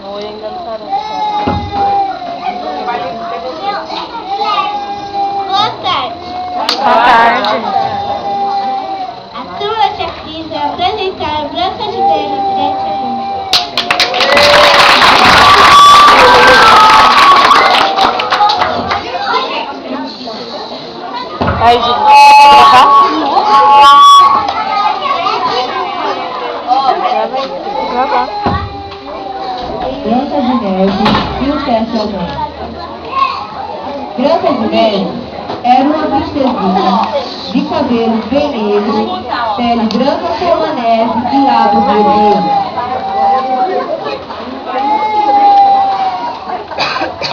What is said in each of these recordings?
Oi, ainda não parou. Boa tarde. Boa tarde. A turma de aqui vai apresentar a Branca de Neve perante a mim. Aí, Ju, gravar? Branca de Neve e o Sete Anões. Branca de Neve era uma princesinha de cabelo vermelho, pele branca como a neve e lábios vermelhos.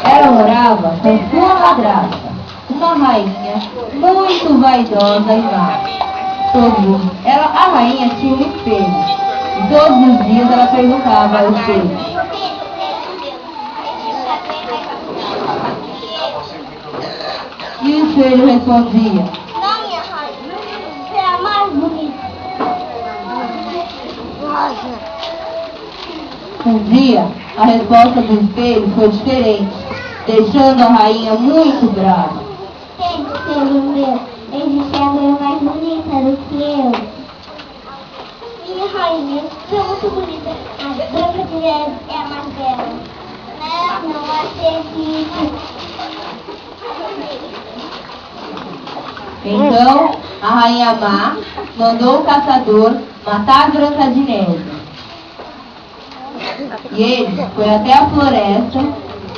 Ela morava com sua madrasta, uma rainha muito vaidosa e má. A rainha tinha um espelho, e todos os dias ela perguntava ao espelho: e o espelho respondia: Não, minha rainha, você é a mais bonita. Um dia, a resposta do espelho foi diferente, deixando a rainha muito brava. Tem espelho meu, existe alguém mais bonita do que eu. Minha rainha, você é muito bonita. A Branca de Neve é a mais bela. Não acredito. Então, a rainha má mandou o caçador matar a Branca de Neve. E ele foi até a floresta,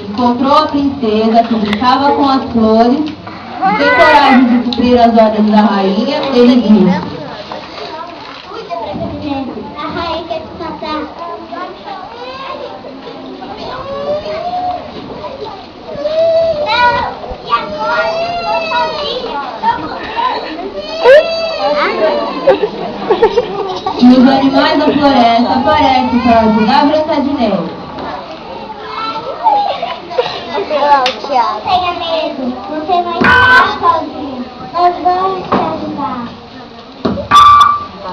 encontrou a princesa que brincava com as flores, e sem coragem de cumprir as ordens da rainha, ele disse: Cuida, Branca de Neve. A rainha quer te matar. Não! E agora? Eu sozinha. E os animais da floresta aparecem para ajudar a Branca de Neve. Não tenha medo. Você não está sozinho. Nós vamos te ajudar.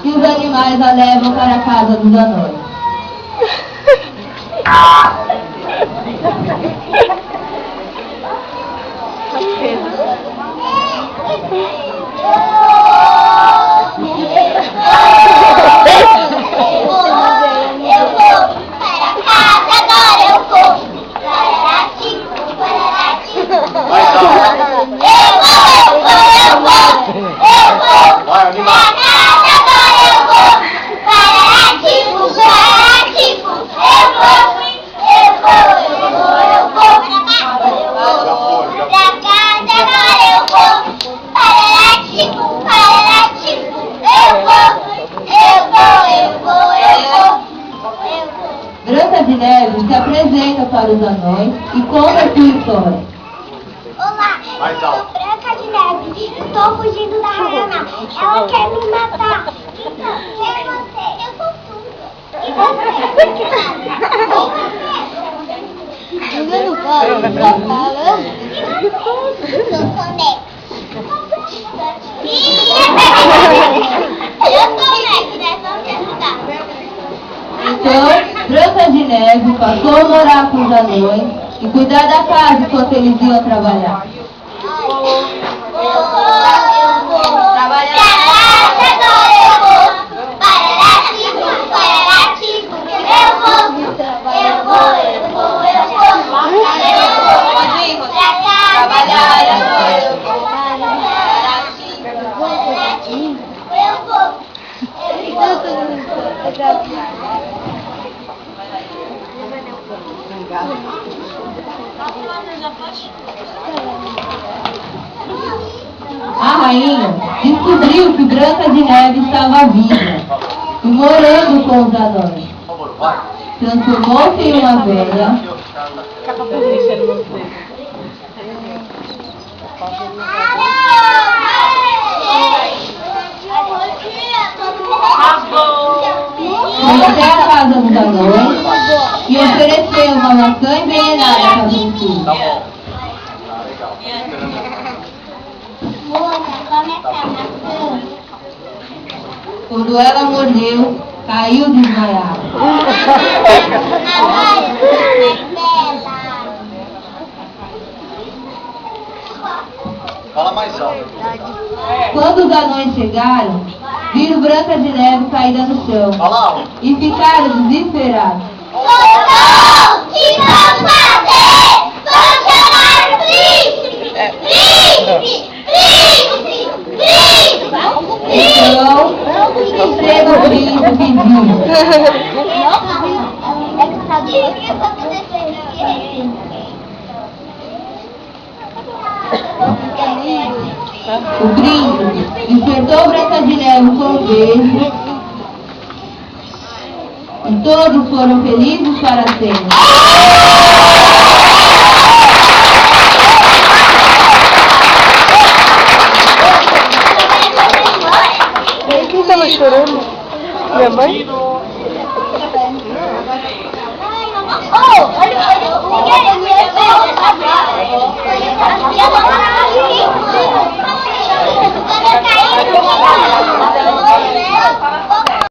E os animais a levam para a casa dos anões. Branca de Neve se apresenta para os anões e conta a sua história. Olá, eu sou Branca de Neve. Estou fugindo da rainha má. Ela quer me matar. Então, quem é você? Eu sou tudo. E você? Eu não falo, eu só falo. Eu sou Nex. Eu sou Nex, né? Vamos te ajudar. Então, Branca de Neve passou a morar com os anões e cuidar da casa enquanto eles iam trabalhar. A rainha descobriu que Branca de Neve estava viva e morando com os anões. Transformou-se em uma velha foi até a casa dos anões e ofereceu uma maçã envenenada para a princesa. Moça, come essa maçã. Quando ela mordeu, caiu desmaiada. Agora, Quando os anões chegaram, viram Branca de Neve caída no chão e ficaram desesperados. Socorro! O que vamos fazer? Vamos chamar o príncipe! Príncipe! Príncipe! Príncipe! Então, chega o príncipe e o príncipe enfrentou Branca de Neve com um beijo e todos foram felizes para sempre. Quem estava chorando? Minha mãe?